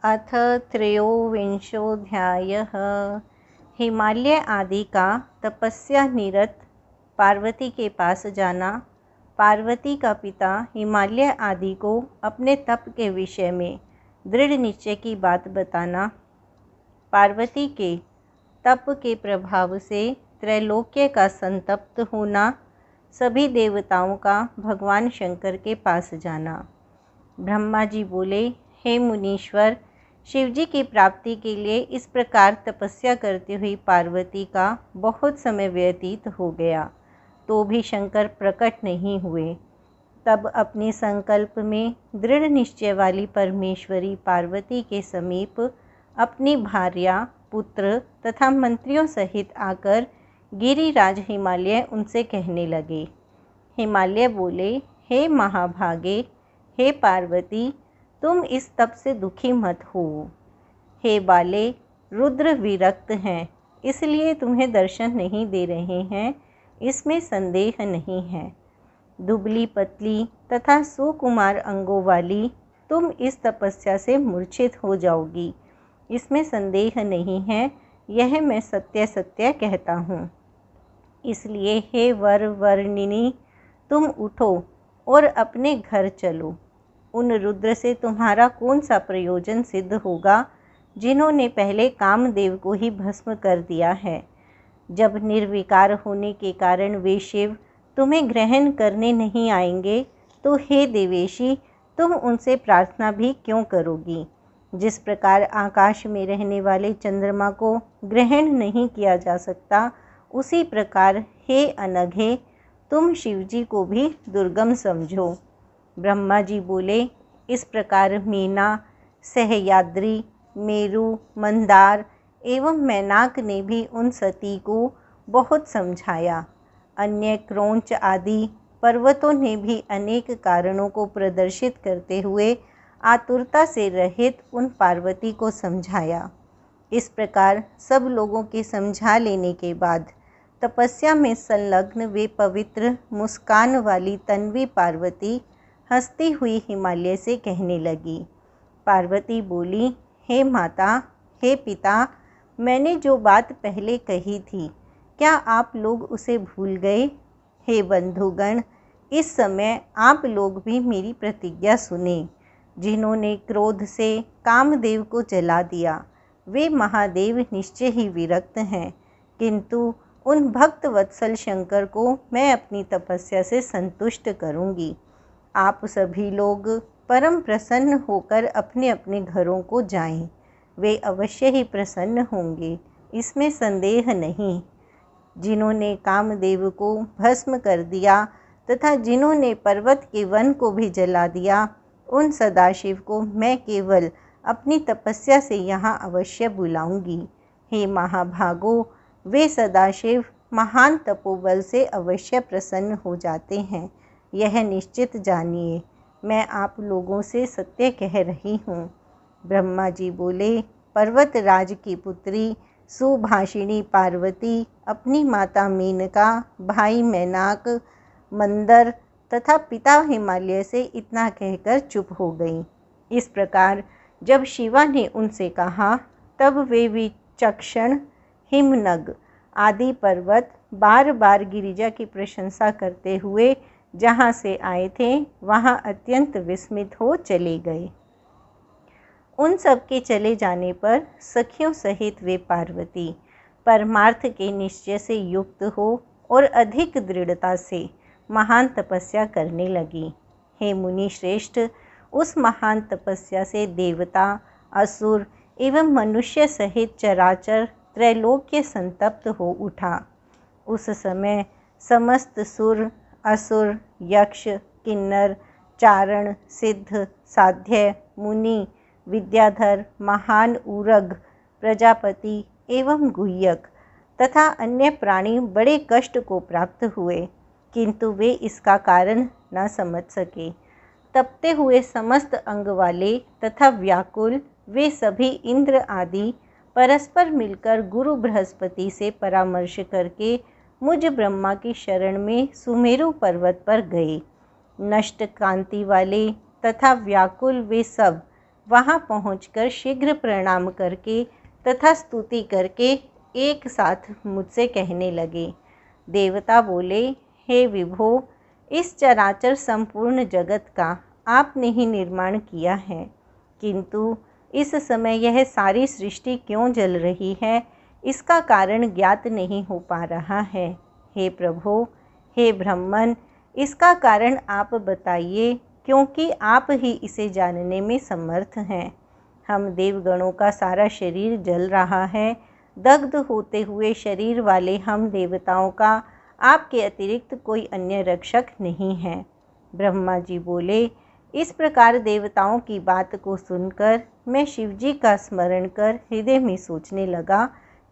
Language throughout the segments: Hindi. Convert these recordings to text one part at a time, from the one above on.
अथ त्रयोविंशोऽध्यायः। हिमालय आदि का तपस्या निरत पार्वती के पास जाना। पार्वती का पिता हिमालय आदि को अपने तप के विषय में दृढ़ निश्चय की बात बताना। पार्वती के तप के प्रभाव से त्रैलोक्य का संतप्त होना। सभी देवताओं का भगवान शंकर के पास जाना। ब्रह्मा जी बोले, हे मुनीश्वर, शिवजी की प्राप्ति के लिए इस प्रकार तपस्या करती हुई पार्वती का बहुत समय व्यतीत हो गया, तो भी शंकर प्रकट नहीं हुए। तब अपने संकल्प में दृढ़ निश्चय वाली परमेश्वरी पार्वती के समीप अपनी भार्या, पुत्र तथा मंत्रियों सहित आकर गिरिराज हिमालय उनसे कहने लगे। हिमालय बोले, हे महाभागे, हे पार्वती, तुम इस तप से दुखी मत हो। हे बाले, रुद्र विरक्त हैं, इसलिए तुम्हें दर्शन नहीं दे रहे हैं, इसमें संदेह नहीं है। दुबली पतली तथा सुकुमार अंगों वाली तुम इस तपस्या से मूर्छित हो जाओगी, इसमें संदेह नहीं है, यह मैं सत्य सत्य कहता हूँ। इसलिए हे वर वर्णिनी, तुम उठो और अपने घर चलो। उन रुद्र से तुम्हारा कौन सा प्रयोजन सिद्ध होगा जिन्होंने पहले कामदेव को ही भस्म कर दिया है। जब निर्विकार होने के कारण वे शिव तुम्हें ग्रहण करने नहीं आएंगे, तो हे देवेशी, तुम उनसे प्रार्थना भी क्यों करोगी। जिस प्रकार आकाश में रहने वाले चंद्रमा को ग्रहण नहीं किया जा सकता, उसी प्रकार हे अनघे, तुम शिवजी को भी दुर्गम समझो। ब्रह्मा जी बोले, इस प्रकार मीना, सहयाद्री, मेरु, मंदार एवं मैनाक ने भी उन सती को बहुत समझाया। अन्य क्रौंच आदि पर्वतों ने भी अनेक कारणों को प्रदर्शित करते हुए आतुरता से रहित उन पार्वती को समझाया। इस प्रकार सब लोगों के समझा लेने के बाद तपस्या में संलग्न वे पवित्र मुस्कान वाली तन्वी पार्वती हंसती हुई हिमालय से कहने लगी। पार्वती बोली, हे माता, हे पिता, मैंने जो बात पहले कही थी, क्या आप लोग उसे भूल गए। हे बंधुगण, इस समय आप लोग भी मेरी प्रतिज्ञा सुने। जिन्होंने क्रोध से कामदेव को जला दिया, वे महादेव निश्चय ही विरक्त हैं, किंतु उन भक्त वत्सल शंकर को मैं अपनी तपस्या से संतुष्ट करूंगी। आप सभी लोग परम प्रसन्न होकर अपने अपने घरों को जाएं। वे अवश्य ही प्रसन्न होंगे, इसमें संदेह नहीं। जिन्होंने कामदेव को भस्म कर दिया तथा जिन्होंने पर्वत के वन को भी जला दिया, उन सदाशिव को मैं केवल अपनी तपस्या से यहाँ अवश्य बुलाऊंगी। हे महाभागो, वे सदाशिव महान तपोबल से अवश्य प्रसन्न हो जाते हैं, यह निश्चित जानिए। मैं आप लोगों से सत्य कह रही हूँ। ब्रह्मा जी बोले, पर्वतराज की पुत्री सुभाषिणी पार्वती अपनी माता मेनका, भाई मैनाक, मंदर तथा पिता हिमालय से इतना कहकर चुप हो गई। इस प्रकार जब शिवा ने उनसे कहा, तब वे विचक्षण हिमनग आदि पर्वत बार बार गिरिजा की प्रशंसा करते हुए जहाँ से आए थे वहाँ अत्यंत विस्मित हो चले गए। उन सब के चले जाने पर सखियों सहित वे पार्वती परमार्थ के निश्चय से युक्त हो और अधिक दृढ़ता से महान तपस्या करने लगी। हे मुनि श्रेष्ठ, उस महान तपस्या से देवता, असुर एवं मनुष्य सहित चराचर त्रैलोक्य संतप्त हो उठा। उस समय समस्त सुर, असुर, यक्ष, किन्नर, चारण, सिद्ध, साध्य, मुनि, विद्याधर, महान ऊरग, प्रजापति एवं गुह्यक तथा अन्य प्राणी बड़े कष्ट को प्राप्त हुए, किंतु वे इसका कारण न समझ सके। तपते हुए समस्त अंग वाले तथा व्याकुल वे सभी इंद्र आदि परस्पर मिलकर गुरु बृहस्पति से परामर्श करके मुझ ब्रह्मा की शरण में सुमेरु पर्वत पर गए। नष्ट कांति वाले तथा व्याकुल वे सब वहाँ पहुंचकर शीघ्र प्रणाम करके तथा स्तुति करके एक साथ मुझसे कहने लगे। देवता बोले, हे विभो, इस चराचर संपूर्ण जगत का आपने ही निर्माण किया है, किंतु इस समय यह सारी सृष्टि क्यों जल रही है, इसका कारण ज्ञात नहीं हो पा रहा है। हे प्रभो, हे ब्रह्मन, इसका कारण आप बताइए, क्योंकि आप ही इसे जानने में समर्थ हैं। हम देवगणों का सारा शरीर जल रहा है। दग्ध होते हुए शरीर वाले हम देवताओं का आपके अतिरिक्त कोई अन्य रक्षक नहीं है। ब्रह्मा जी बोले, इस प्रकार देवताओं की बात को सुनकर मैं शिवजी का स्मरण कर हृदय में सोचने लगा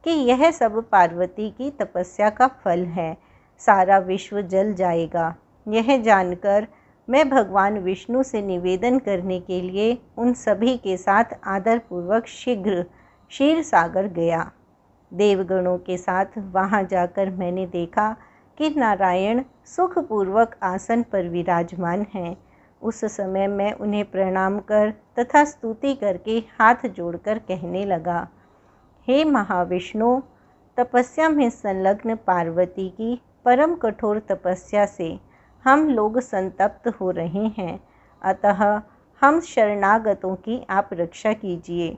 कि यह सब पार्वती की तपस्या का फल है। सारा विश्व जल जाएगा। यह जानकर मैं भगवान विष्णु से निवेदन करने के लिए उन सभी के साथ आदरपूर्वक शीघ्र क्षीर सागर गया। देवगणों के साथ वहां जाकर मैंने देखा कि नारायण सुखपूर्वक आसन पर विराजमान हैं। उस समय मैं उन्हें प्रणाम कर तथा स्तुति करके हाथ जोड़कर कहने लगा, हे महाविष्णु, तपस्या में संलग्न पार्वती की परम कठोर तपस्या से हम लोग संतप्त हो रहे हैं, अतः हम शरणागतों की आप रक्षा कीजिए।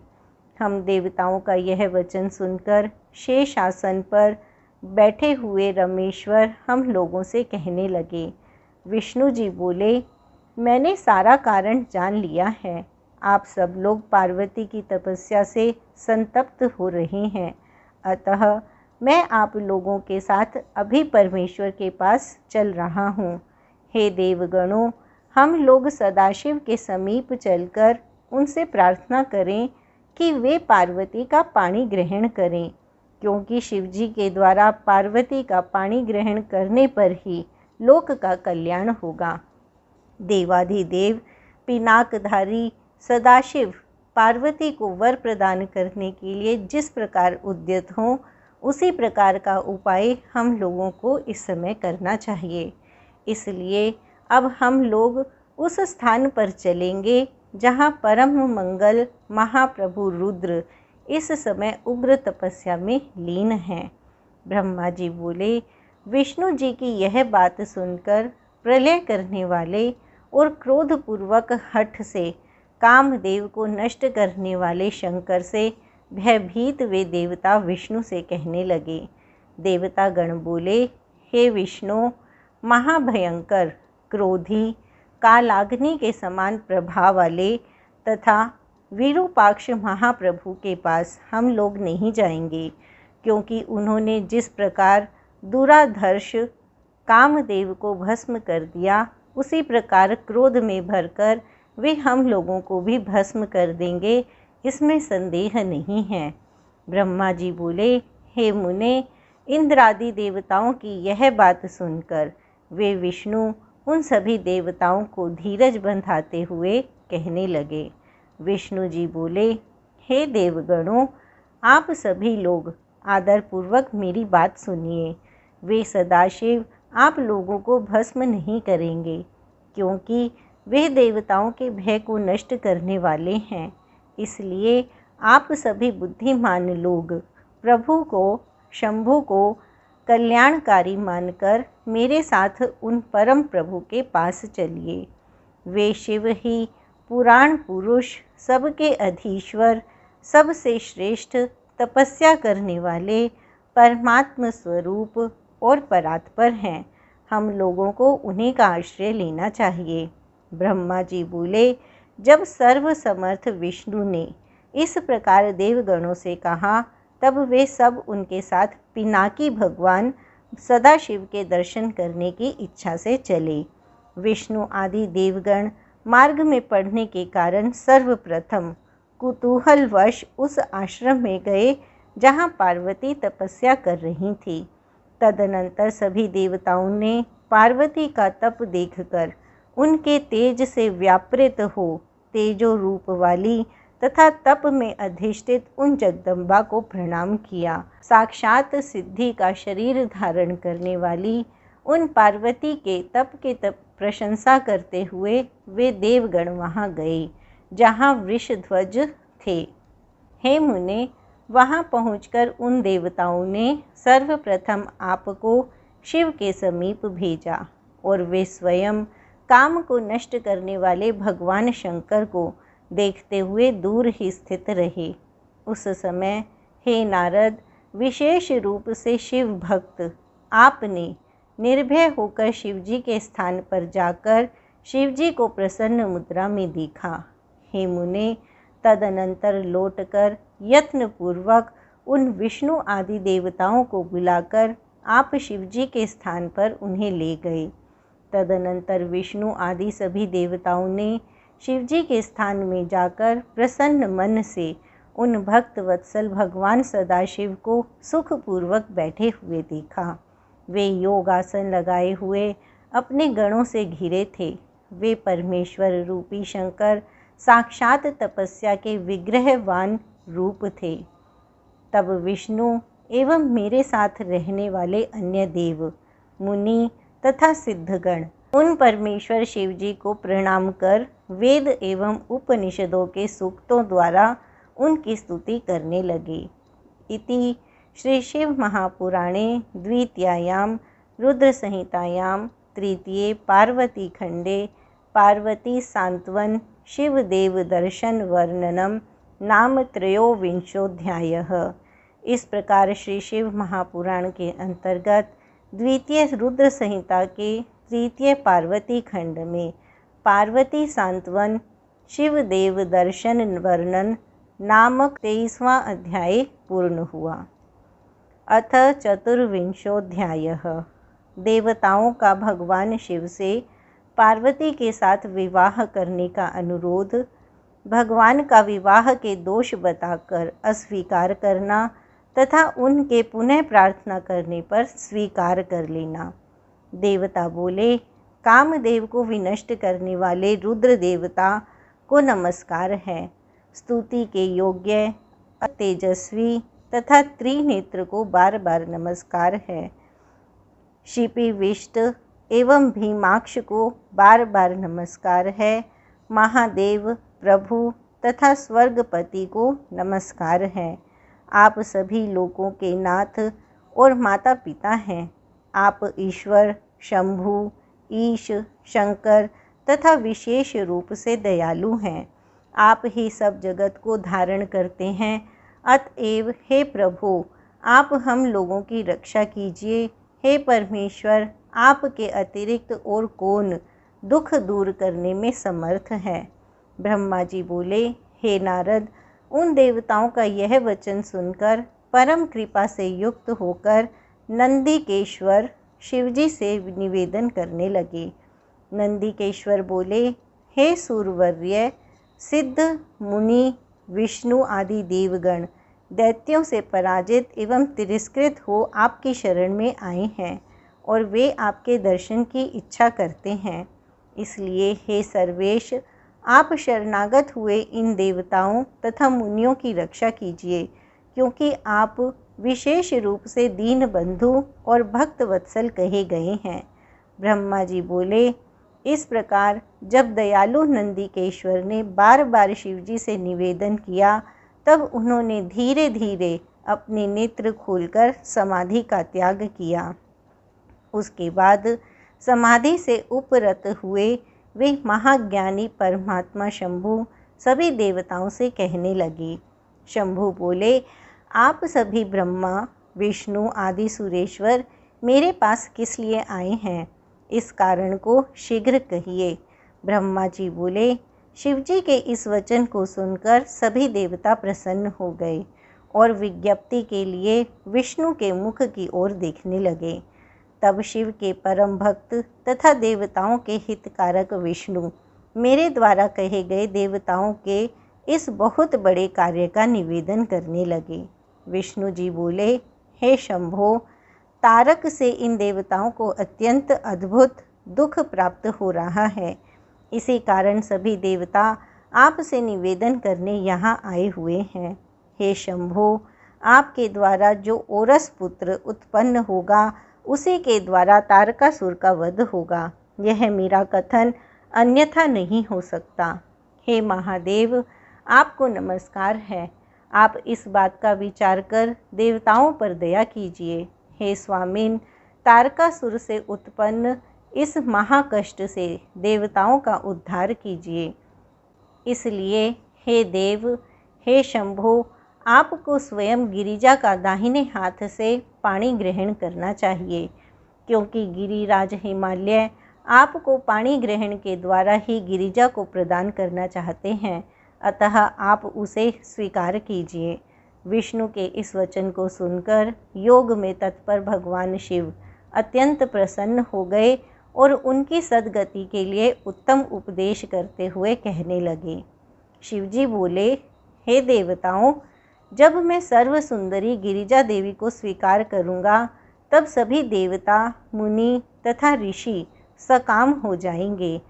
हम देवताओं का यह वचन सुनकर शेष आसन पर बैठे हुए रमेश्वर हम लोगों से कहने लगे। विष्णु जी बोले, मैंने सारा कारण जान लिया है। आप सब लोग पार्वती की तपस्या से संतप्त हो रहे हैं, अतः मैं आप लोगों के साथ अभी परमेश्वर के पास चल रहा हूँ। हे देवगणों, हम लोग सदाशिव के समीप चलकर उनसे प्रार्थना करें कि वे पार्वती का पाणी ग्रहण करें, क्योंकि शिवजी के द्वारा पार्वती का पाणी ग्रहण करने पर ही लोक का कल्याण होगा। देवाधिदेव पिनाकधारी सदाशिव पार्वती को वर प्रदान करने के लिए जिस प्रकार उद्यत हों, उसी प्रकार का उपाय हम लोगों को इस समय करना चाहिए। इसलिए अब हम लोग उस स्थान पर चलेंगे जहाँ परम मंगल महाप्रभु रुद्र इस समय उग्र तपस्या में लीन हैं। ब्रह्मा जी बोले, विष्णु जी की यह बात सुनकर प्रलय करने वाले और क्रोधपूर्वक हठ से कामदेव को नष्ट करने वाले शंकर से भयभीत वे देवता विष्णु से कहने लगे। देवता गण बोले, हे विष्णु, महाभयंकर, क्रोधी, कालाग्नि के समान प्रभाव वाले तथा विरूपाक्ष महाप्रभु के पास हम लोग नहीं जाएंगे, क्योंकि उन्होंने जिस प्रकार दुराधर्ष कामदेव को भस्म कर दिया, उसी प्रकार क्रोध में भरकर वे हम लोगों को भी भस्म कर देंगे, इसमें संदेह नहीं है। ब्रह्मा जी बोले, हे मुने, इंद्रादि देवताओं की यह बात सुनकर वे विष्णु उन सभी देवताओं को धीरज बंधाते हुए कहने लगे। विष्णु जी बोले, हे देवगणों, आप सभी लोग आदरपूर्वक मेरी बात सुनिए। वे सदाशिव आप लोगों को भस्म नहीं करेंगे, क्योंकि वे देवताओं के भय को नष्ट करने वाले हैं। इसलिए आप सभी बुद्धिमान लोग प्रभु को, शंभु को कल्याणकारी मानकर मेरे साथ उन परम प्रभु के पास चलिए। वे शिव ही पुराण पुरुष, सबके अधीश्वर, सबसे श्रेष्ठ, तपस्या करने वाले, परमात्म स्वरूप और परात्पर हैं। हम लोगों को उन्हीं का आश्रय लेना चाहिए। ब्रह्मा जी बोले, जब सर्वसमर्थ विष्णु ने इस प्रकार देवगणों से कहा, तब वे सब उनके साथ पिनाकी भगवान सदाशिव के दर्शन करने की इच्छा से चले। विष्णु आदि देवगण मार्ग में पड़ने के कारण सर्वप्रथम कुतूहलवश उस आश्रम में गए जहाँ पार्वती तपस्या कर रही थी। तदनंतर सभी देवताओं ने पार्वती का तप देखकर उनके तेज से व्यापृत हो तेजो रूप वाली तथा तप में अधिष्ठित उन जगदम्बा को प्रणाम किया। साक्षात सिद्धि का शरीर धारण करने वाली उन पार्वती के तप के प्रशंसा करते हुए वे देवगण वहाँ गए। जहाँ वृषध्वज थे। हे मुने, वहाँ पहुंचकर उन देवताओं ने सर्वप्रथम आपको शिव के समीप भेजा और वे स्वयं काम को नष्ट करने वाले भगवान शंकर को देखते हुए दूर ही स्थित रहे। उस समय हे नारद, विशेष रूप से शिव भक्त आपने निर्भय होकर शिवजी के स्थान पर जाकर शिवजी को प्रसन्न मुद्रा में देखा। हे मुने, तदनंतर लौटकर यत्नपूर्वक उन विष्णु आदि देवताओं को बुलाकर आप शिवजी के स्थान पर उन्हें ले गए। तदनंतर विष्णु आदि सभी देवताओं ने शिवजी के स्थान में जाकर प्रसन्न मन से उन भक्त वत्सल भगवान सदाशिव को सुखपूर्वक बैठे हुए देखा। वे योगासन लगाए हुए अपने गणों से घिरे थे। वे परमेश्वर रूपी शंकर साक्षात तपस्या के विग्रहवान रूप थे। तब विष्णु एवं मेरे साथ रहने वाले अन्य देव, मुनि तथा सिद्धगण उन परमेश्वर शिवजी को प्रणाम कर वेद एवं उपनिषदों के सूक्तों द्वारा उनकी स्तुति करने लगे। इति श्री शिव महापुराणे द्वितीयायां रुद्र संहितायां तृतीये पार्वती खंडे पार्वती सांत्वन शिवदेव दर्शन वर्णनम नाम त्रयोविंशोऽध्यायः। इस प्रकार श्री शिव महापुराण के अंतर्गत द्वितीय रुद्र संहिता के तृतीय पार्वती खंड में पार्वती सांत्वन शिवदेव दर्शन वर्णन नामक 23वां अध्याय पूर्ण हुआ। अथ चतुर्विंशोऽध्यायः। देवताओं का भगवान शिव से पार्वती के साथ विवाह करने का अनुरोध, भगवान का विवाह के दोष बताकर अस्वीकार करना तथा उनके पुनः प्रार्थना करने पर स्वीकार कर लेना। देवता बोले, कामदेव को विनष्ट करने वाले रुद्र देवता को नमस्कार है। स्तुति के योग्य तेजस्वी तथा त्रिनेत्र को बार बार नमस्कार है। शिपिविष्ट एवं भीमाक्ष को बार बार नमस्कार है। महादेव, प्रभु तथा स्वर्गपति को नमस्कार है। आप सभी लोकों के नाथ और माता पिता हैं। आप ईश्वर, शंभु, ईश, शंकर तथा विशेष रूप से दयालु हैं। आप ही सब जगत को धारण करते हैं। अतएव हे प्रभु, आप हम लोगों की रक्षा कीजिए। हे परमेश्वर, आपके अतिरिक्त और कौन दुख दूर करने में समर्थ है। ब्रह्मा जी बोले, हे नारद, उन देवताओं का यह वचन सुनकर परम कृपा से युक्त होकर नंदिकेश्वर शिवजी से निवेदन करने लगे। नंदिकेश्वर बोले, हे सूरवर्य, सिद्ध, मुनि, विष्णु आदि देवगण दैत्यों से पराजित एवं तिरस्कृत हो आपकी शरण में आए हैं और वे आपके दर्शन की इच्छा करते हैं। इसलिए हे सर्वेश, आप शरणागत हुए इन देवताओं तथा मुनियों की रक्षा कीजिए, क्योंकि आप विशेष रूप से दीन बंधु और भक्त वत्सल कहे गए हैं। ब्रह्मा जी बोले, इस प्रकार जब दयालु नंदिकेश्वर ने बार बार शिवजी से निवेदन किया, तब उन्होंने धीरे धीरे अपने नेत्र खोलकर समाधि का त्याग किया। उसके बाद समाधि से उपरत हुए वे महाज्ञानी परमात्मा शंभु सभी देवताओं से कहने लगे। शंभु बोले, आप सभी ब्रह्मा, विष्णु आदि सुरेश्वर मेरे पास किस लिए आए हैं? इस कारण को शीघ्र कहिए। ब्रह्मा जी बोले, शिवजी के इस वचन को सुनकर सभी देवता प्रसन्न हो गए और विज्ञप्ति के लिए विष्णु के मुख की ओर देखने लगे। तब शिव के परम भक्त तथा देवताओं के हितकारक विष्णु मेरे द्वारा कहे गए देवताओं के इस बहुत बड़े कार्य का निवेदन करने लगे। विष्णु जी बोले, हे शंभो, तारक से इन देवताओं को अत्यंत अद्भुत दुख प्राप्त हो रहा है। इसी कारण सभी देवता आपसे निवेदन करने यहाँ आए हुए हैं। हे शंभो, आपके द्वारा जो ओरस पुत्र उत्पन्न होगा, उसी के द्वारा तारकासुर का वध होगा। यह मेरा कथन अन्यथा नहीं हो सकता, हे महादेव, आपको नमस्कार है। आप इस बात का विचार कर देवताओं पर दया कीजिए। हे स्वामिन, तारकासुर से उत्पन्न इस महाकष्ट से देवताओं का उद्धार कीजिए। इसलिए हे देव, हे शंभो, आपको स्वयं गिरिजा का दाहिने हाथ से पानी ग्रहण करना चाहिए, क्योंकि गिरिराज हिमालय आपको पानी ग्रहण के द्वारा ही गिरिजा को प्रदान करना चाहते हैं, अतः आप उसे स्वीकार कीजिए। विष्णु के इस वचन को सुनकर योग में तत्पर भगवान शिव अत्यंत प्रसन्न हो गए और उनकी सद्गति के लिए उत्तम उपदेश करते हुए कहने लगे। शिवजी बोले, हे देवताओं, जब मैं सर्व सुंदरी गिरिजा देवी को स्वीकार करूँगा, तब सभी देवता, मुनि तथा ऋषि सकाम हो जाएंगे।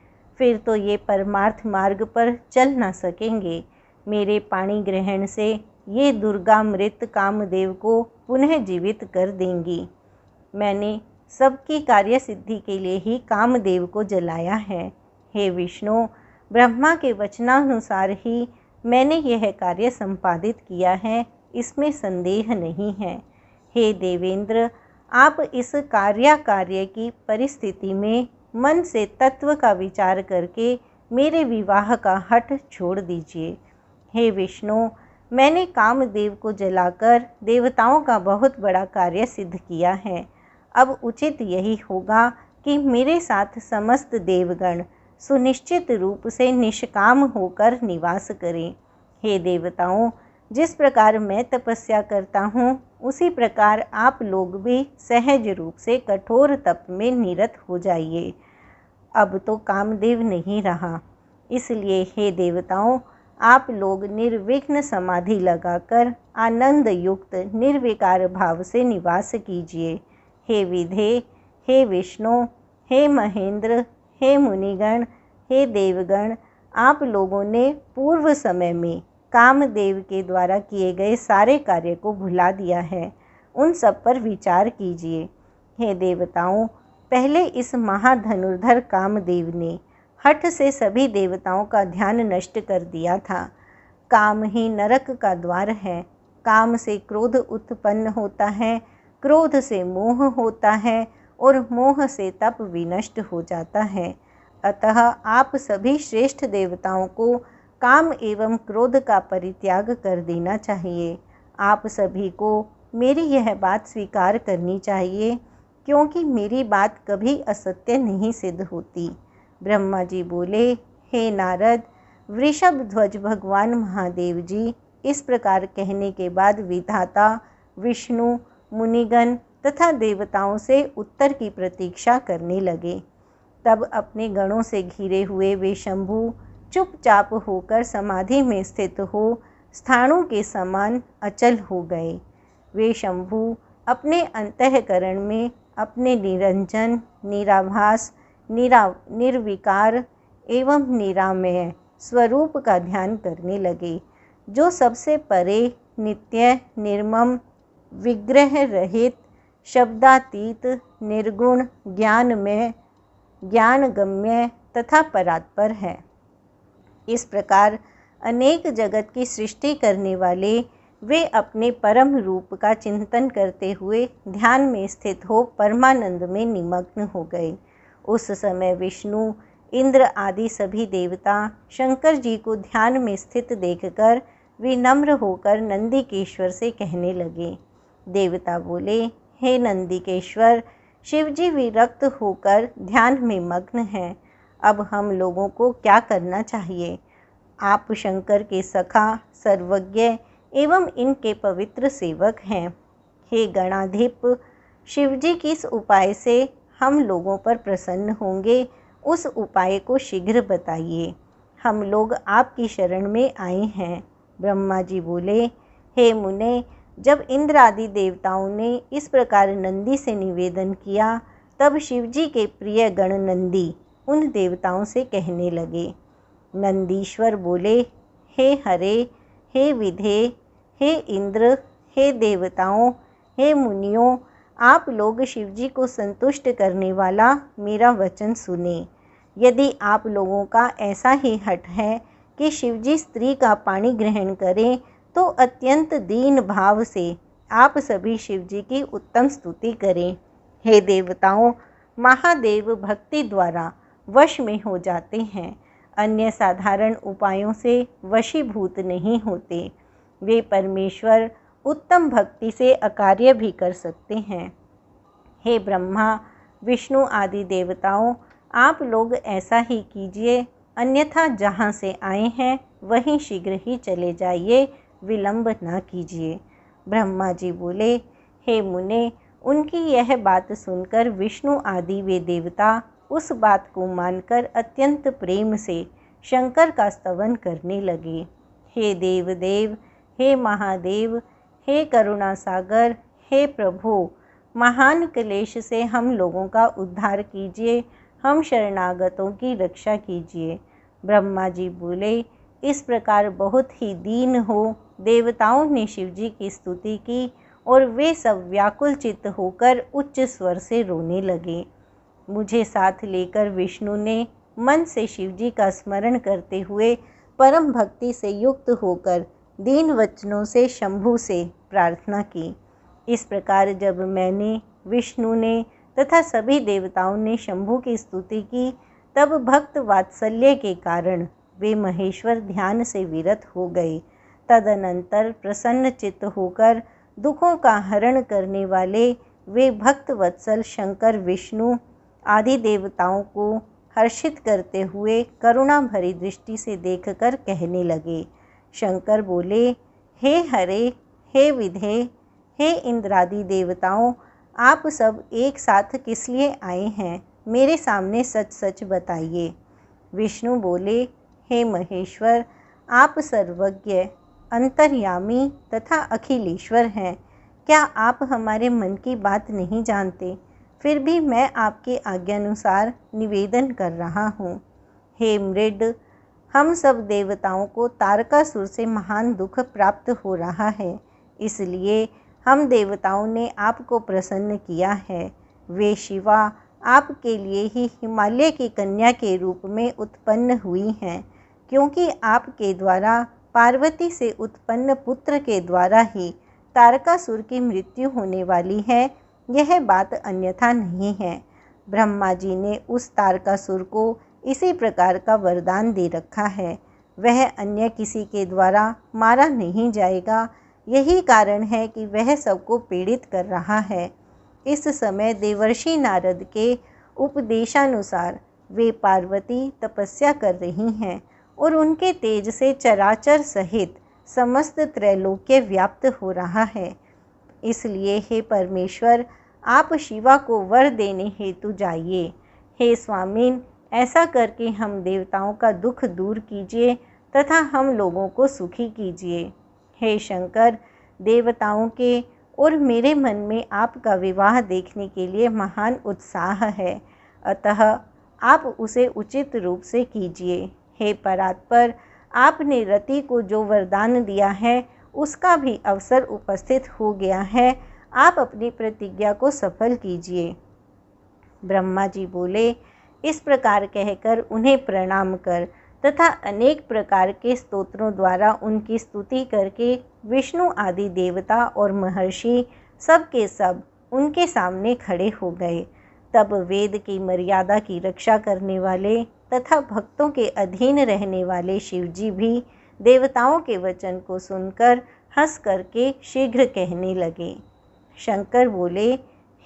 फिर तो ये परमार्थ मार्ग पर चल ना सकेंगे। मेरे पाणी ग्रहण से ये दुर्गा मृत कामदेव को पुनः जीवित कर देंगी। मैंने सबकी कार्य सिद्धि के लिए ही कामदेव को जलाया है। हे विष्णु, ब्रह्मा के वचनानुसार ही मैंने यह कार्य संपादित किया है, इसमें संदेह नहीं है। हे देवेंद्र, आप इस कार्य की परिस्थिति में मन से तत्व का विचार करके मेरे विवाह का हठ छोड़ दीजिए। हे विष्णु, मैंने कामदेव को जलाकर देवताओं का बहुत बड़ा कार्य सिद्ध किया है। अब उचित यही होगा कि मेरे साथ समस्त देवगण सुनिश्चित रूप से निष्काम होकर निवास करें। हे देवताओं, जिस प्रकार मैं तपस्या करता हूँ, उसी प्रकार आप लोग भी सहज रूप से कठोर तप में निरत हो जाइए। अब तो कामदेव नहीं रहा, इसलिए हे देवताओं, आप लोग निर्विघ्न समाधि लगाकर आनंद युक्त निर्विकार भाव से निवास कीजिए। हे विधे, हे विष्णु, हे महेंद्र, हे मुनिगण, हे देवगण, आप लोगों ने पूर्व समय में कामदेव के द्वारा किए गए सारे कार्य को भुला दिया है, उन सब पर विचार कीजिए। हे देवताओं, पहले इस महाधनुर्धर कामदेव ने हठ से सभी देवताओं का ध्यान नष्ट कर दिया था। काम ही नरक का द्वार है। काम से क्रोध उत्पन्न होता है, क्रोध से मोह होता है और मोह से तप विनष्ट हो जाता है। अतः आप सभी श्रेष्ठ देवताओं को काम एवं क्रोध का परित्याग कर देना चाहिए। आप सभी को मेरी यह बात स्वीकार करनी चाहिए, क्योंकि मेरी बात कभी असत्य नहीं सिद्ध होती। ब्रह्मा जी बोले, हे नारद, वृषभ ध्वज भगवान महादेव जी इस प्रकार कहने के बाद विधाता, विष्णु, मुनिगण तथा देवताओं से उत्तर की प्रतीक्षा करने लगे। तब अपने गणों से घिरे हुए वे शंभु चुपचाप होकर समाधि में स्थित हो स्थाणु के समान अचल हो गए। वे शंभु अपने अंतःकरण में अपने निरंजन, निराभास, निर्विकार एवं निरामय स्वरूप का ध्यान करने लगे, जो सबसे परे, नित्य, निर्मम, विग्रह रहित, शब्दातीत, निर्गुण, ज्ञानमय, ज्ञानगम्य तथा परात्पर है। इस प्रकार अनेक जगत की सृष्टि करने वाले वे अपने परम रूप का चिंतन करते हुए ध्यान में स्थित हो परमानंद में निमग्न हो गए। उस समय विष्णु, इंद्र आदि सभी देवता शंकर जी को ध्यान में स्थित देखकर विनम्र होकर नंदिकेश्वर से कहने लगे। देवता बोले, हे नंदिकेश्वर, शिवजी विरक्त होकर ध्यान में मग्न हैं। अब हम लोगों को क्या करना चाहिए? आप शंकर के सखा, सर्वज्ञ एवं इनके पवित्र सेवक हैं। हे गणाधिप, शिवजी किस उपाय से हम लोगों पर प्रसन्न होंगे, उस उपाय को शीघ्र बताइए। हम लोग आपकी शरण में आए हैं। ब्रह्मा जी बोले, हे मुने, जब इंद्र आदि देवताओं ने इस प्रकार नंदी से निवेदन किया, तब शिवजी के प्रिय गण नंदी उन देवताओं से कहने लगे। नंदीश्वर बोले, हे हरे, हे विधे, हे इंद्र, हे देवताओं, हे मुनियों, आप लोग शिवजी को संतुष्ट करने वाला मेरा वचन सुने। यदि आप लोगों का ऐसा ही हठ है कि शिवजी स्त्री का पानी ग्रहण करें तो अत्यंत दीन भाव से आप सभी शिवजी की उत्तम स्तुति करें। हे देवताओं, महादेव भक्ति द्वारा वश में हो जाते हैं, अन्य साधारण उपायों से वशीभूत नहीं होते। वे परमेश्वर उत्तम भक्ति से अकार्य भी कर सकते हैं। हे ब्रह्मा, विष्णु आदि देवताओं, आप लोग ऐसा ही कीजिए, अन्यथा जहाँ से आए हैं वहीं शीघ्र ही चले जाइए, विलंब न कीजिए। ब्रह्मा जी बोले, हे मुने, उनकी यह बात सुनकर विष्णु आदि वे देवता उस बात को मानकर अत्यंत प्रेम से शंकर का स्तवन करने लगे। हे देवदेव, हे महादेव, हे करुणा सागर, हे प्रभु, महान क्लेश से हम लोगों का उद्धार कीजिए, हम शरणागतों की रक्षा कीजिए। ब्रह्मा जी बोले, इस प्रकार बहुत ही दीन हो देवताओं ने शिवजी की स्तुति की और वे सब व्याकुल चित्त होकर उच्च स्वर से रोने लगे। मुझे साथ लेकर विष्णु ने मन से शिवजी का स्मरण करते हुए परम भक्ति से युक्त होकर दीन वचनों से शंभु से प्रार्थना की। इस प्रकार जब मैंने, विष्णु ने तथा सभी देवताओं ने शंभु की स्तुति की, तब भक्त वात्सल्य के कारण वे महेश्वर ध्यान से विरत हो गए। तदनंतर प्रसन्न चित्त होकर दुखों का हरण करने वाले वे भक्त वत्सल शंकर विष्णु आदि देवताओं को हर्षित करते हुए करुणा भरी दृष्टि से देखकर कहने लगे। शंकर बोले, हे हरे, हे विधे, हे इंद्रादि देवताओं, आप सब एक साथ किस लिए आए हैं? मेरे सामने सच सच बताइए। विष्णु बोले, हे महेश्वर, आप सर्वज्ञ, अंतर्यामी तथा अखिलेश्वर हैं। क्या आप हमारे मन की बात नहीं जानते? फिर भी मैं आपके आज्ञानुसार निवेदन कर रहा हूँ। हे मृड, हम सब देवताओं को तारकासुर से महान दुख प्राप्त हो रहा है, इसलिए हम देवताओं ने आपको प्रसन्न किया है। वे शिवा आपके लिए ही हिमालय की कन्या के रूप में उत्पन्न हुई हैं, क्योंकि आपके द्वारा पार्वती से उत्पन्न पुत्र के द्वारा ही तारकासुर की मृत्यु होने वाली है, यह बात अन्यथा नहीं है। ब्रह्मा जी ने उस तारकासुर को इसी प्रकार का वरदान दे रखा है, वह अन्य किसी के द्वारा मारा नहीं जाएगा। यही कारण है कि वह सबको पीड़ित कर रहा है। इस समय देवर्षि नारद के उपदेशानुसार वे पार्वती तपस्या कर रही हैं और उनके तेज से चराचर सहित समस्त त्रैलोक्य व्याप्त हो रहा है। इसलिए हे परमेश्वर, आप शिवा को वर देने हेतु जाइए। हे स्वामीन, ऐसा करके हम देवताओं का दुख दूर कीजिए तथा हम लोगों को सुखी कीजिए। हे शंकर, देवताओं के और मेरे मन में आपका विवाह देखने के लिए महान उत्साह है, अतः आप उसे उचित रूप से कीजिए। हे परात्पर, आपने रति को जो वरदान दिया है उसका भी अवसर उपस्थित हो गया है, आप अपनी प्रतिज्ञा को सफल कीजिए। ब्रह्मा जी बोले, इस प्रकार कहकर उन्हें प्रणाम कर तथा अनेक प्रकार के स्तोत्रों द्वारा उनकी स्तुति करके विष्णु आदि देवता और महर्षि सब के सब उनके सामने खड़े हो गए। तब वेद की मर्यादा की रक्षा करने वाले तथा भक्तों के अधीन रहने वाले शिवजी भी देवताओं के वचन को सुनकर हंस करके शीघ्र कहने लगे। शंकर बोले,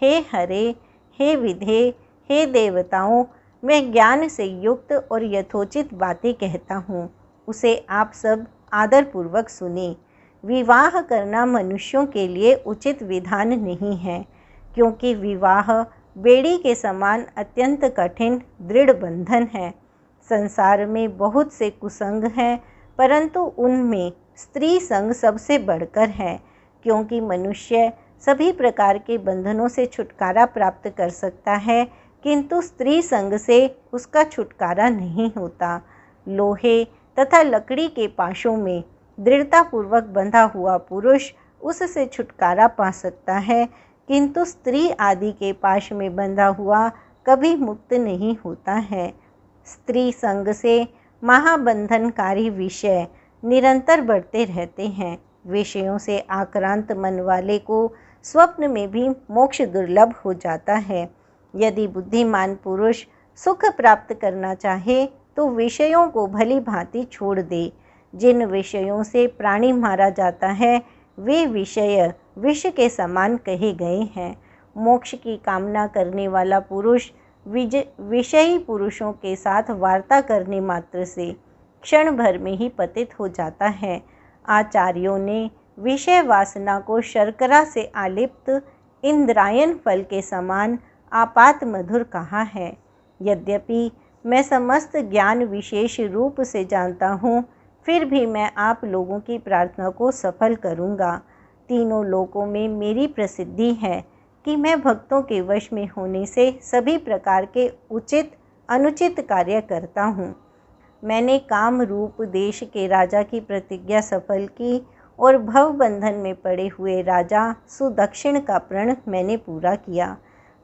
हे हरे, हे विधे, हे देवताओं, मैं ज्ञान से युक्त और यथोचित बातें कहता हूँ, उसे आप सब आदरपूर्वक सुने। विवाह करना मनुष्यों के लिए उचित विधान नहीं है, क्योंकि विवाह बेड़ी के समान अत्यंत कठिन दृढ़ बंधन है। संसार में बहुत से कुसंग हैं, परंतु उनमें स्त्री संग सबसे बढ़कर है, क्योंकि मनुष्य सभी प्रकार के बंधनों से छुटकारा प्राप्त कर सकता है, किंतु स्त्री संग से उसका छुटकारा नहीं होता। लोहे तथा लकड़ी के पाशों में दृढ़तापूर्वक बंधा हुआ पुरुष उससे छुटकारा पा सकता है, किंतु स्त्री आदि के पाश में बंधा हुआ कभी मुक्त नहीं होता है। स्त्री संग से महाबंधनकारी विषय निरंतर बढ़ते रहते हैं। विषयों से आक्रांत मन वाले को स्वप्न में भी मोक्ष दुर्लभ हो जाता है। यदि बुद्धिमान पुरुष सुख प्राप्त करना चाहे तो विषयों को भली भांति छोड़ दे। जिन विषयों से प्राणी मारा जाता है वे विषय विष के समान कहे गए हैं। मोक्ष की कामना करने वाला पुरुष विषयी पुरुषों के साथ वार्ता करने मात्र से क्षण भर में ही पतित हो जाता है। आचार्यों ने विषय वासना को शर्करा से आलिप्त इंद्रायण फल के समान आपात मधुर कहा है। यद्यपि मैं समस्त ज्ञान विशेष रूप से जानता हूँ, फिर भी मैं आप लोगों की प्रार्थना को सफल करूँगा। तीनों लोकों में मेरी प्रसिद्धि है कि मैं भक्तों के वश में होने से सभी प्रकार के उचित अनुचित कार्य करता हूँ। मैंने काम रूप देश के राजा की प्रतिज्ञा सफल की और भव बंधन में पड़े हुए राजा सुदक्षिण का प्रण मैंने पूरा किया।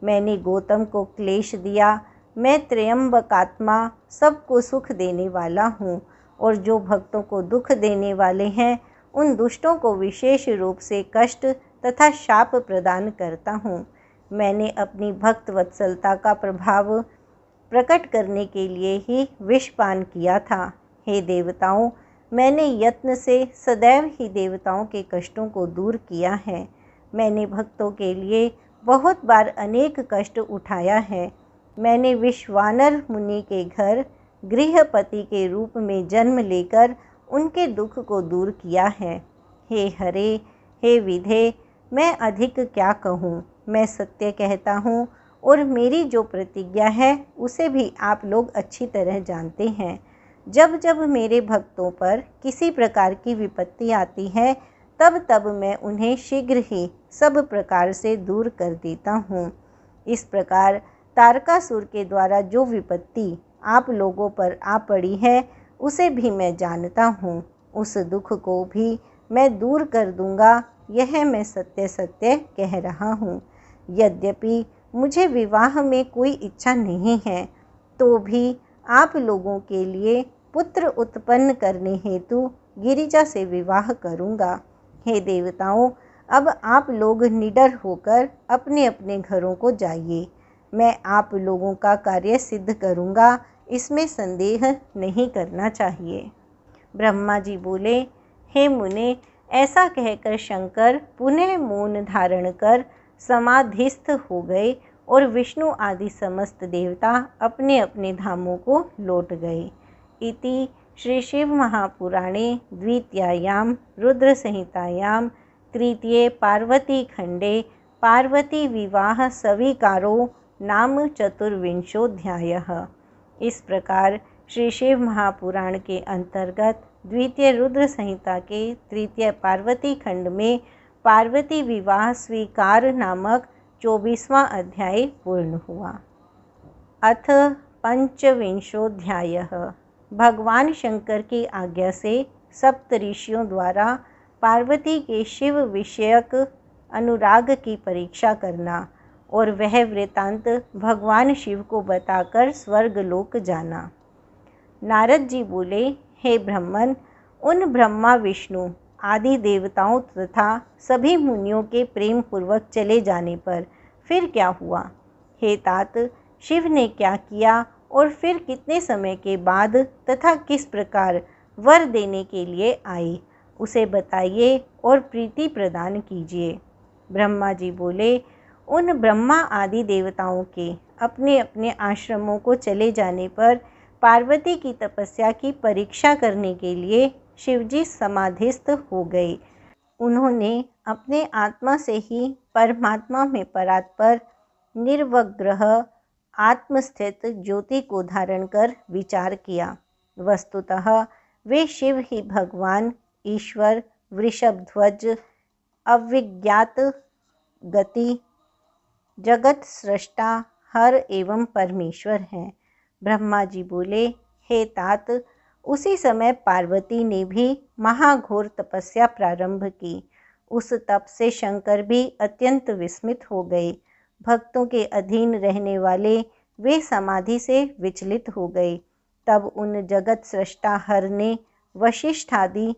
मैंने गौतम को क्लेश दिया। मैं त्रयंबकात्मा सबको सुख देने वाला हूँ और जो भक्तों को दुख देने वाले हैं उन दुष्टों को विशेष रूप से कष्ट तथा शाप प्रदान करता हूँ। मैंने अपनी भक्त वत्सलता का प्रभाव प्रकट करने के लिए ही विषपान किया था। हे देवताओं, मैंने यत्न से सदैव ही देवताओं के कष्टों को दूर किया है। मैंने भक्तों के लिए बहुत बार अनेक कष्ट उठाया है। मैंने विश्वानर मुनि के घर गृहपति के रूप में जन्म लेकर उनके दुख को दूर किया है। हे हरे, हे विधे, मैं अधिक क्या कहूँ। मैं सत्य कहता हूँ और मेरी जो प्रतिज्ञा है उसे भी आप लोग अच्छी तरह जानते हैं। जब जब मेरे भक्तों पर किसी प्रकार की विपत्ति आती है तब तब मैं उन्हें शीघ्र ही सब प्रकार से दूर कर देता हूँ। इस प्रकार तारकासुर के द्वारा जो विपत्ति आप लोगों पर आ पड़ी है उसे भी मैं जानता हूँ। उस दुख को भी मैं दूर कर दूँगा, यह मैं सत्य सत्य कह रहा हूँ। यद्यपि मुझे विवाह में कोई इच्छा नहीं है तो भी आप लोगों के लिए पुत्र उत्पन्न करने हेतु गिरिजा से विवाह करूँगा। हे देवताओं, अब आप लोग निडर होकर अपने अपने घरों को जाइए। मैं आप लोगों का कार्य सिद्ध करूँगा, इसमें संदेह नहीं करना चाहिए। ब्रह्मा जी बोले, हे मुने, ऐसा कहकर शंकर पुनः मौन धारण कर समाधिस्थ हो गए और विष्णु आदि समस्त देवता अपने अपने धामों को लौट गए। इति श्री शिव महापुराणे द्वितीयायां रुद्र संहितायां तृतीये पार्वती खंडे पार्वती विवाह स्वीकारो नाम चतुर्विंशोऽध्यायः। इस प्रकार श्री शिव महापुराण के अंतर्गत द्वितीय रुद्र संहिता के तृतीय पार्वती खंड में पार्वती विवाह स्वीकार नामक 24वां अध्याय पूर्ण हुआ। अथ पंचविंशोऽध्यायः। भगवान शंकर की आज्ञा से सप्तऋषियों द्वारा पार्वती के शिव विषयक अनुराग की परीक्षा करना और वह वृतांत भगवान शिव को बताकर स्वर्गलोक जाना। नारद जी बोले, हे ब्रह्मन, उन ब्रह्मा विष्णु आदि देवताओं तथा सभी मुनियों के प्रेम पूर्वक चले जाने पर फिर क्या हुआ? हे तात, शिव ने क्या किया और फिर कितने समय के बाद तथा किस प्रकार वर देने के लिए आए, उसे बताइए और प्रीति प्रदान कीजिए। ब्रह्मा जी बोले, उन ब्रह्मा आदि देवताओं के अपने अपने आश्रमों को चले जाने पर पार्वती की तपस्या की परीक्षा करने के लिए शिवजी समाधिस्थ हो गए। उन्होंने अपने आत्मा से ही परमात्मा में परात्पर निर्वग्रह आत्मस्थित ज्योति को धारण कर विचार किया। वस्तुतः वे शिव ही भगवान, ईश्वर, वृषभध्वज, अविज्ञात गति, जगत सृष्टा, हर एवं परमेश्वर हैं। ब्रह्मा जी बोले, हे तात, उसी समय पार्वती ने भी महाघोर तपस्या प्रारंभ की। उस तप से शंकर भी अत्यंत विस्मित हो गए। भक्तों के अधीन रहने वाले वे समाधि से विचलित हो गए। तब उन जगत सृष्टा हर ने वशिष्ठ आदि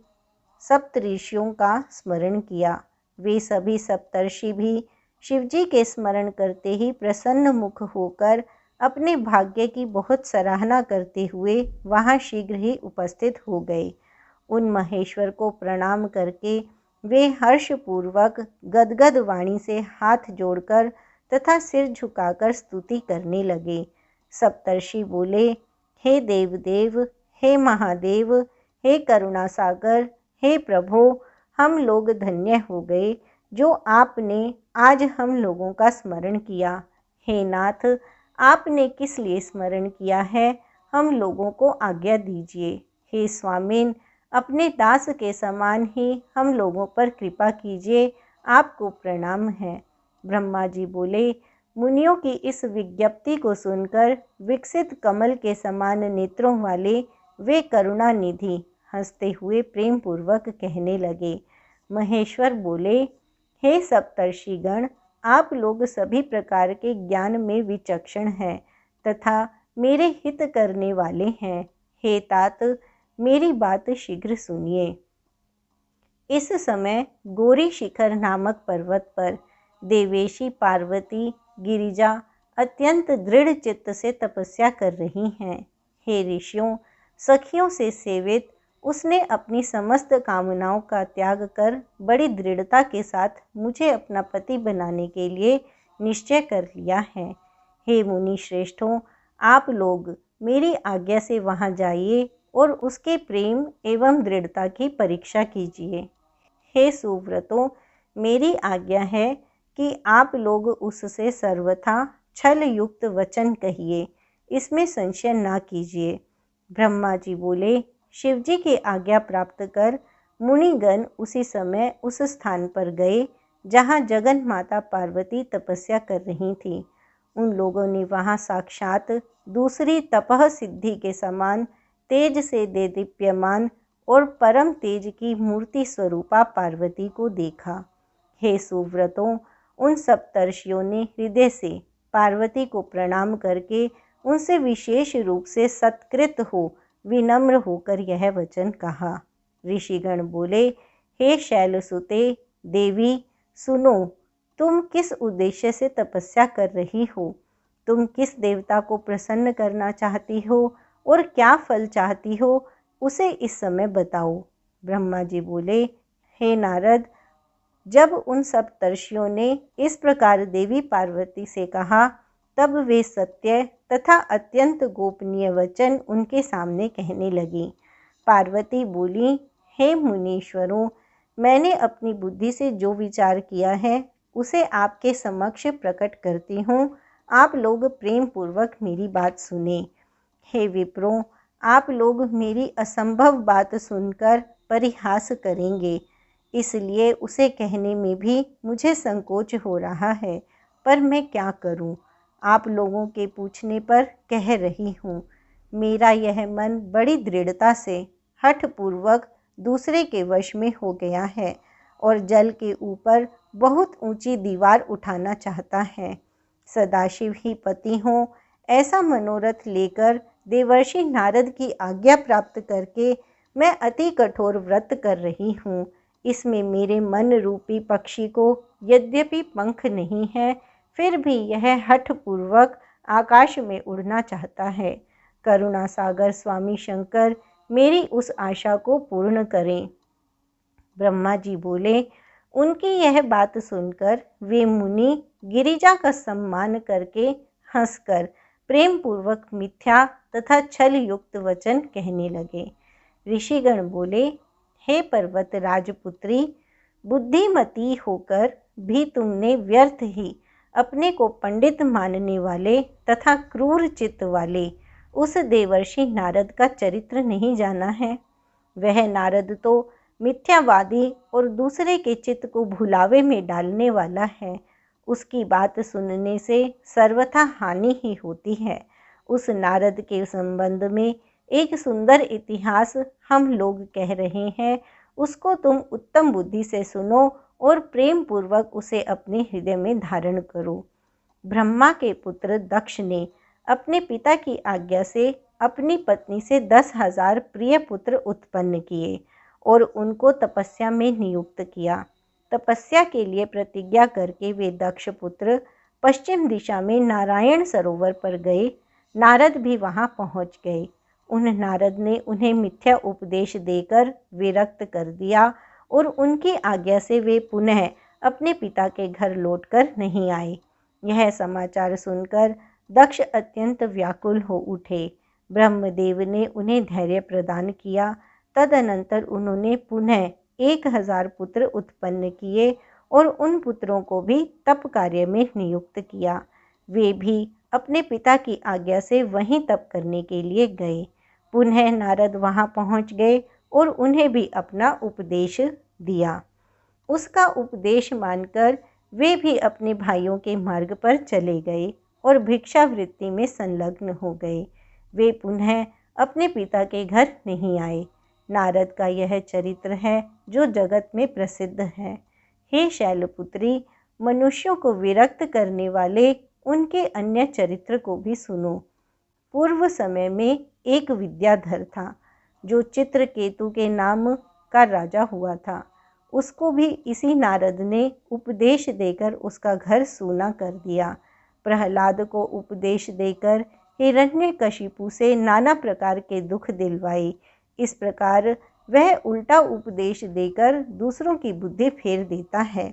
सप्तऋषियों का स्मरण किया। वे सभी सप्तर्षि भी शिवजी के स्मरण करते ही प्रसन्न मुख होकर अपने भाग्य की बहुत सराहना करते हुए वहाँ शीघ्र ही उपस्थित हो गए। उन महेश्वर को प्रणाम करके वे हर्षपूर्वक गदगद वाणी से हाथ जोड़कर तथा सिर झुकाकर स्तुति करने लगे। सप्तर्षि बोले, हे देवदेव, हे महादेव, हे करुणा सागर, हे प्रभो, हम लोग धन्य हो गए जो आपने आज हम लोगों का स्मरण किया। हे नाथ, आपने किस लिए स्मरण किया है, हम लोगों को आज्ञा दीजिए। हे स्वामिन, अपने दास के समान ही हम लोगों पर कृपा कीजिए, आपको प्रणाम है। ब्रह्मा जी बोले, मुनियों की इस विज्ञप्ति को सुनकर विकसित कमल के समान नेत्रों वाले वे करुणा निधि हंसते हुए प्रेम पूर्वक कहने लगे। महेश्वर बोले, हे सप्तर्षिगण, आप लोग सभी प्रकार के ज्ञान में विचक्षण हैं तथा मेरे हित करने वाले हैं। हे तात, मेरी बात शीघ्र सुनिए। इस समय गौरी शिखर नामक पर्वत पर देवेशी पार्वती गिरिजा अत्यंत दृढ़ चित्त से तपस्या कर रही हैं। हे ऋषियों, सखियों से सेवित उसने अपनी समस्त कामनाओं का त्याग कर बड़ी दृढ़ता के साथ मुझे अपना पति बनाने के लिए निश्चय कर लिया है। हे मुनि श्रेष्ठों, आप लोग मेरी आज्ञा से वहाँ जाइए और उसके प्रेम एवं दृढ़ता की परीक्षा कीजिए। हे सुव्रतों, मेरी आज्ञा है कि आप लोग उससे सर्वथा छल युक्त वचन कहिए, इसमें संशय ना कीजिए। ब्रह्मा जी बोले, शिवजी की आज्ञा प्राप्त कर मुनिगण उसी समय उस स्थान पर गए जहाँ जगन माता पार्वती तपस्या कर रही थी। उन लोगों ने वहाँ साक्षात दूसरी तपह सिद्धि के समान तेज से देदीप्यमान और परम तेज की मूर्ति स्वरूपा पार्वती को देखा। हे सुव्रतों, उन सप्तर्षियों ने हृदय से पार्वती को प्रणाम करके उनसे विशेष रूप से सत्कृत हो विनम्र होकर यह वचन कहा। ऋषिगण बोले, हे शैलसुते देवी, सुनो, तुम किस उद्देश्य से तपस्या कर रही हो? तुम किस देवता को प्रसन्न करना चाहती हो और क्या फल चाहती हो, उसे इस समय बताओ। ब्रह्मा जी बोले, हे नारद, जब उन सप्तर्षियों ने इस प्रकार देवी पार्वती से कहा, तब वे सत्य तथा अत्यंत गोपनीय वचन उनके सामने कहने लगी। पार्वती बोली, हे मुनीश्वरों, मैंने अपनी बुद्धि से जो विचार किया है उसे आपके समक्ष प्रकट करती हूँ। आप लोग प्रेम पूर्वक मेरी बात सुने। हे विप्रों, आप लोग मेरी असंभव बात सुनकर परिहास करेंगे, इसलिए उसे कहने में भी मुझे संकोच हो रहा है, पर मैं क्या करूं? आप लोगों के पूछने पर कह रही हूँ। मेरा यह मन बड़ी दृढ़ता से हठपूर्वक दूसरे के वश में हो गया है और जल के ऊपर बहुत ऊंची दीवार उठाना चाहता है। सदाशिव ही पति हों, ऐसा मनोरथ लेकर देवर्षि नारद की आज्ञा प्राप्त करके मैं अति कठोर व्रत कर रही हूँ। इसमें मेरे मन रूपी पक्षी को यद्यपि पंख नहीं है, फिर भी यह हठपूर्वक आकाश में उड़ना चाहता है। करुणा सागर स्वामी शंकर मेरी उस आशा को पूर्ण करें। ब्रह्मा जी बोले, उनकी यह बात सुनकर वे मुनि गिरिजा का सम्मान करके हंसकर प्रेम पूर्वक मिथ्या तथा छल युक्त वचन कहने लगे। ऋषिगण बोले, हे पर्वत राजपुत्री, बुद्धिमती होकर भी तुमने व्यर्थ ही अपने को पंडित मानने वाले तथा क्रूर चित्त वाले उस देवर्षि नारद का चरित्र नहीं जाना है। वह नारद तो मिथ्यावादी और दूसरे के चित्त को भुलावे में डालने वाला है। उसकी बात सुनने से सर्वथा हानि ही होती है। उस नारद के संबंध में एक सुंदर इतिहास हम लोग कह रहे हैं, उसको तुम उत्तम बुद्धि से सुनो और प्रेम पूर्वक उसे अपने हृदय में धारण करो। ब्रह्मा के पुत्र दक्ष ने अपने पिता की आज्ञा से अपनी पत्नी से 10,000 प्रिय पुत्र उत्पन्न किए और उनको तपस्या में नियुक्त किया। तपस्या के लिए प्रतिज्ञा करके वे दक्ष पुत्र पश्चिम दिशा में नारायण सरोवर पर गए। नारद भी वहां पहुंच गए। उन नारद ने उन्हें मिथ्या उपदेश देकर विरक्त कर दिया और उनकी आज्ञा से वे पुनः अपने पिता के घर लौटकर नहीं आए। यह समाचार सुनकर दक्ष अत्यंत व्याकुल हो उठे। ब्रह्मदेव ने उन्हें धैर्य प्रदान किया। तदनंतर उन्होंने पुनः 1,000 पुत्र उत्पन्न किए और उन पुत्रों को भी तप कार्य में नियुक्त किया। वे भी अपने पिता की आज्ञा से वहीं तप करने के लिए गए। पुनः नारद वहां पहुंच गए और उन्हें भी अपना उपदेश दिया। उसका उपदेश मानकर वे भी अपने भाइयों के मार्ग पर चले गए और भिक्षावृत्ति में संलग्न हो गए। वे पुनः अपने पिता के घर नहीं आए। नारद का यह चरित्र है जो जगत में प्रसिद्ध है। हे शैलपुत्री, मनुष्यों को विरक्त करने वाले उनके अन्य चरित्र को भी सुनो। पूर्व समय में एक विद्याधर था जो चित्रकेतु के नाम का राजा हुआ था। उसको भी इसी नारद ने उपदेश देकर उसका घर सूना कर दिया। प्रहलाद को उपदेश देकर हिरण्यकशिपु से नाना प्रकार के दुख दिलवाए। इस प्रकार वह उल्टा उपदेश देकर दूसरों की बुद्धि फेर देता है।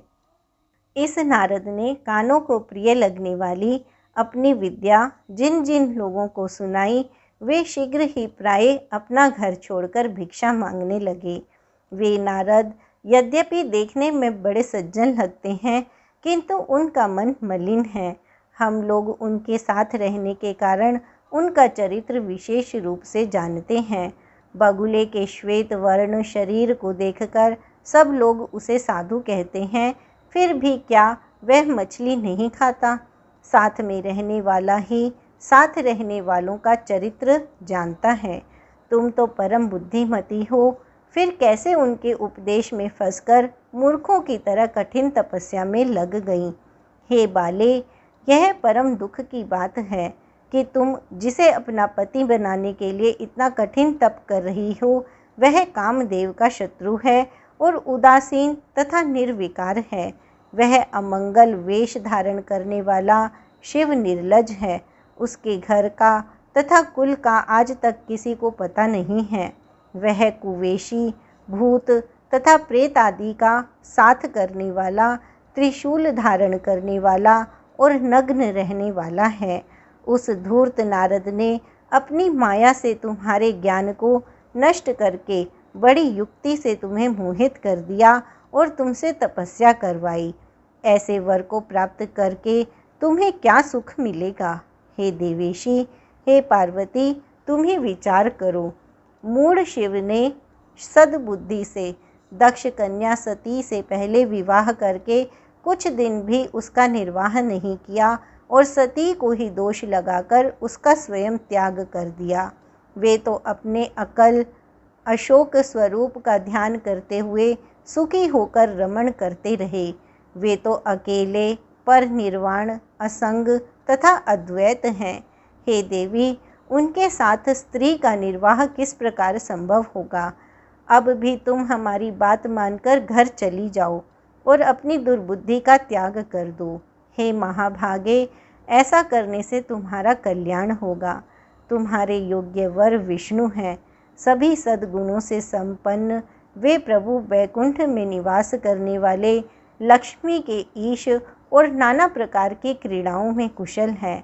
इस नारद ने कानों को प्रिय लगने वाली अपनी विद्या जिन जिन लोगों को सुनाई, वे शीघ्र ही प्राय अपना घर छोड़कर भिक्षा मांगने लगे। वे नारद यद्यपि देखने में बड़े सज्जन लगते हैं, किंतु उनका मन मलिन है। हम लोग उनके साथ रहने के कारण उनका चरित्र विशेष रूप से जानते हैं। बगुले के श्वेत वर्ण शरीर को देखकर सब लोग उसे साधु कहते हैं, फिर भी क्या वह मछली नहीं खाता? साथ में रहने वाला ही साथ रहने वालों का चरित्र जानता है। तुम तो परम बुद्धिमती हो, फिर कैसे उनके उपदेश में फंसकर मूर्खों की तरह कठिन तपस्या में लग गई? हे बाले, यह परम दुख की बात है कि तुम जिसे अपना पति बनाने के लिए इतना कठिन तप कर रही हो, वह कामदेव का शत्रु है और उदासीन तथा निर्विकार है। वह अमंगल वेश धारण करने वाला शिव निर्लज है। उसके घर का तथा कुल का आज तक किसी को पता नहीं है। वह कुवेशी, भूत तथा प्रेत आदि का साथ करने वाला, त्रिशूल धारण करने वाला और नग्न रहने वाला है। उस धूर्त नारद ने अपनी माया से तुम्हारे ज्ञान को नष्ट करके बड़ी युक्ति से तुम्हें मोहित कर दिया और तुमसे तपस्या करवाई। ऐसे वर को प्राप्त करके तुम्हें क्या सुख मिलेगा? हे देवेशी, हे पार्वती, तुम ही विचार करो। मूढ़ शिव ने सद्बुद्धि से दक्ष कन्या सती से पहले विवाह करके कुछ दिन भी उसका निर्वाह नहीं किया और सती को ही दोष लगाकर उसका स्वयं त्याग कर दिया। वे तो अपने अकल अशोक स्वरूप का ध्यान करते हुए सुखी होकर रमण करते रहे। वे तो अकेले पर निर्वाण, असंग तथा अद्वैत हैं। हे देवी, उनके साथ स्त्री का निर्वाह किस प्रकार संभव होगा? अब भी तुम हमारी बात मानकर घर चली जाओ और अपनी दुर्बुद्धि का त्याग कर दो। हे महाभागे, ऐसा करने से तुम्हारा कल्याण होगा। तुम्हारे योग्य वर विष्णु हैं। सभी सद्गुणों से संपन्न वे प्रभु वैकुंठ में निवास करने वाले लक्ष्मी के ईश और नाना प्रकार की क्रीड़ाओं में कुशल हैं।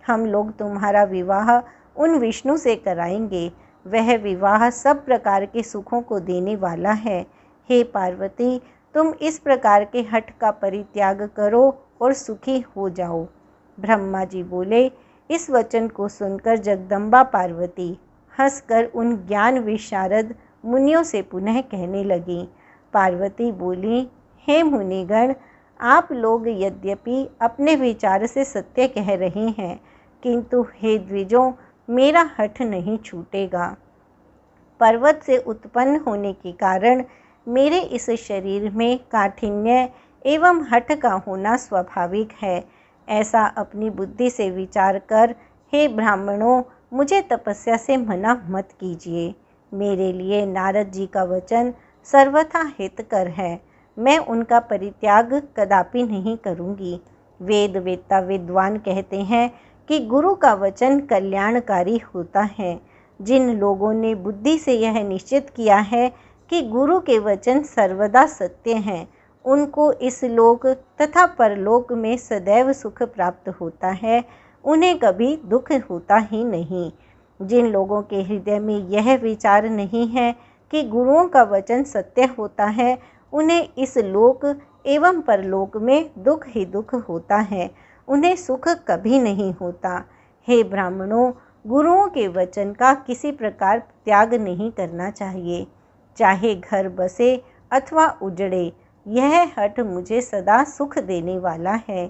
हम लोग तुम्हारा विवाह उन विष्णु से कराएंगे। वह विवाह सब प्रकार के सुखों को देने वाला है। हे पार्वती, तुम इस प्रकार के हठ का परित्याग करो और सुखी हो जाओ। ब्रह्मा जी बोले। इस वचन को सुनकर जगदम्बा पार्वती हंसकर उन ज्ञान विशारद मुनियों से पुनः कहने लगी। पार्वती बोली, हे मुनिगण, आप लोग यद्यपि अपने विचार से सत्य कह रहे हैं, किंतु हे द्विजों, मेरा हठ नहीं छूटेगा। पर्वत से उत्पन्न होने के कारण मेरे इस शरीर में काठिन्य एवं हठ का होना स्वाभाविक है। ऐसा अपनी बुद्धि से विचार कर हे ब्राह्मणों, मुझे तपस्या से मना मत कीजिए। मेरे लिए नारद जी का वचन सर्वथा हितकर है। मैं उनका परित्याग कदापि नहीं करूँगी। वेद वेत्ता विद्वान कहते हैं कि गुरु का वचन कल्याणकारी होता है। जिन लोगों ने बुद्धि से यह निश्चित किया है कि गुरु के वचन सर्वदा सत्य हैं, उनको इस लोक तथा परलोक में सदैव सुख प्राप्त होता है। उन्हें कभी दुख होता ही नहीं। जिन लोगों के हृदय में यह विचार नहीं है कि गुरुओं का वचन सत्य होता है, उन्हें इस लोक एवं परलोक में दुख ही दुख होता है। उन्हें सुख कभी नहीं होता। हे ब्राह्मणों, गुरुओं के वचन का किसी प्रकार त्याग नहीं करना चाहिए, चाहे घर बसे अथवा उजड़े। यह हठ मुझे सदा सुख देने वाला है।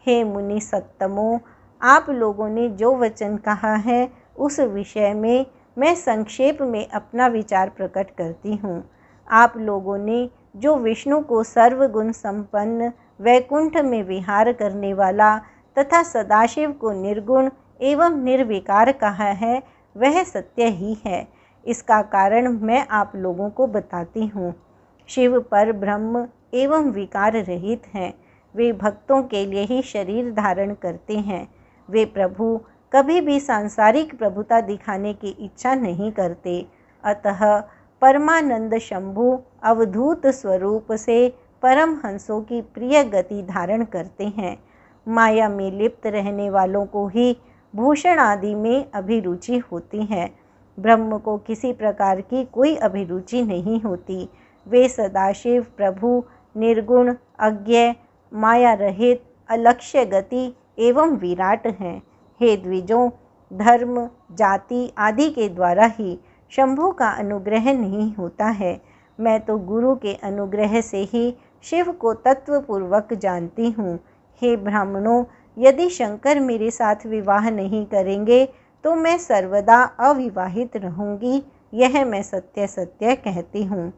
हे मुनि सत्तमों, आप लोगों ने जो वचन कहा है उस विषय में मैं संक्षेप में अपना विचार प्रकट करती हूँ। आप लोगों ने जो विष्णु को सर्वगुण संपन्न, वैकुंठ में विहार करने वाला तथा सदाशिव को निर्गुण एवं निर्विकार कहा है, वह सत्य ही है। इसका कारण मैं आप लोगों को बताती हूँ। शिव पर ब्रह्म एवं विकार रहित हैं। वे भक्तों के लिए ही शरीर धारण करते हैं। वे प्रभु कभी भी सांसारिक प्रभुता दिखाने की इच्छा नहीं करते। अतः परमानंद शंभु अवधूत स्वरूप से परमहंसों की प्रिय गति धारण करते हैं। माया में लिप्त रहने वालों को ही भूषण आदि में अभिरुचि होती है। ब्रह्म को किसी प्रकार की कोई अभिरुचि नहीं होती। वे सदाशिव प्रभु निर्गुण, अज्ञेय, माया रहित, अलक्ष्य गति एवं विराट हैं। हे द्विजों, धर्म, जाति आदि के द्वारा ही शंभु का अनुग्रह नहीं होता है। मैं तो गुरु के अनुग्रह से ही शिव को तत्वपूर्वक जानती हूँ। हे ब्राह्मणों, यदि शंकर मेरे साथ विवाह नहीं करेंगे तो मैं सर्वदा अविवाहित रहूँगी। यह मैं सत्य सत्य कहती हूँ।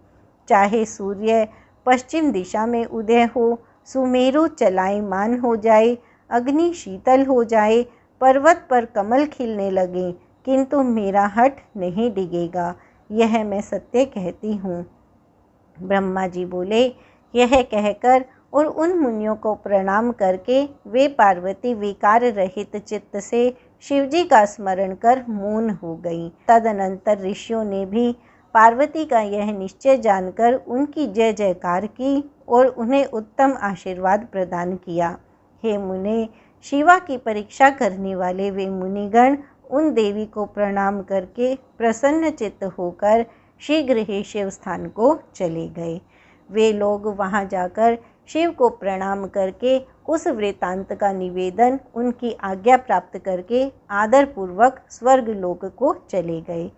चाहे सूर्य पश्चिम दिशा में उदय हो, सुमेरु चलायमान हो जाए, अग्नि शीतल हो जाए, पर्वत पर कमल खिलने लगे, किंतु मेरा हठ नहीं डिगेगा। यह मैं सत्य कहती हूँ। ब्रह्मा जी बोले। यह कहकर और उन मुनियों को प्रणाम करके वे पार्वती विकार रहित चित्त से शिवजी का स्मरण कर मौन हो गईं। तदनंतर ऋषियों ने भी पार्वती का यह निश्चय जानकर उनकी जय जयकार की और उन्हें उत्तम आशीर्वाद प्रदान किया। हे मुने, शिवा की परीक्षा करने वाले वे मुनिगण उन देवी को प्रणाम करके प्रसन्न चित्त होकर शीघ्र ही शिव स्थान को चले गए। वे लोग वहां जाकर शिव को प्रणाम करके उस वृतांत का निवेदन उनकी आज्ञा प्राप्त करके आदरपूर्वक स्वर्ग लोक को चले गए।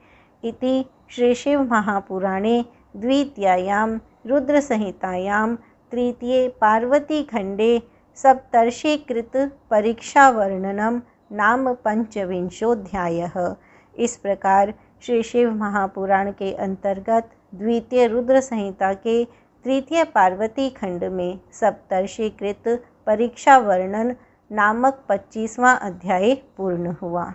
इति श्री शिव महापुराणे द्वितीयायां रुद्र संहितायां तृतीये पार्वती खंडे सप्तर्षिकृत परीक्षा वर्णनम नाम पंचविंशोऽध्यायः। इस प्रकार श्री शिव महापुराण के अंतर्गत द्वितीय रुद्र संहिता के तृतीय पार्वती खंड में सप्तर्षिकृत परीक्षा वर्णन नामक 25वां अध्याय पूर्ण हुआ।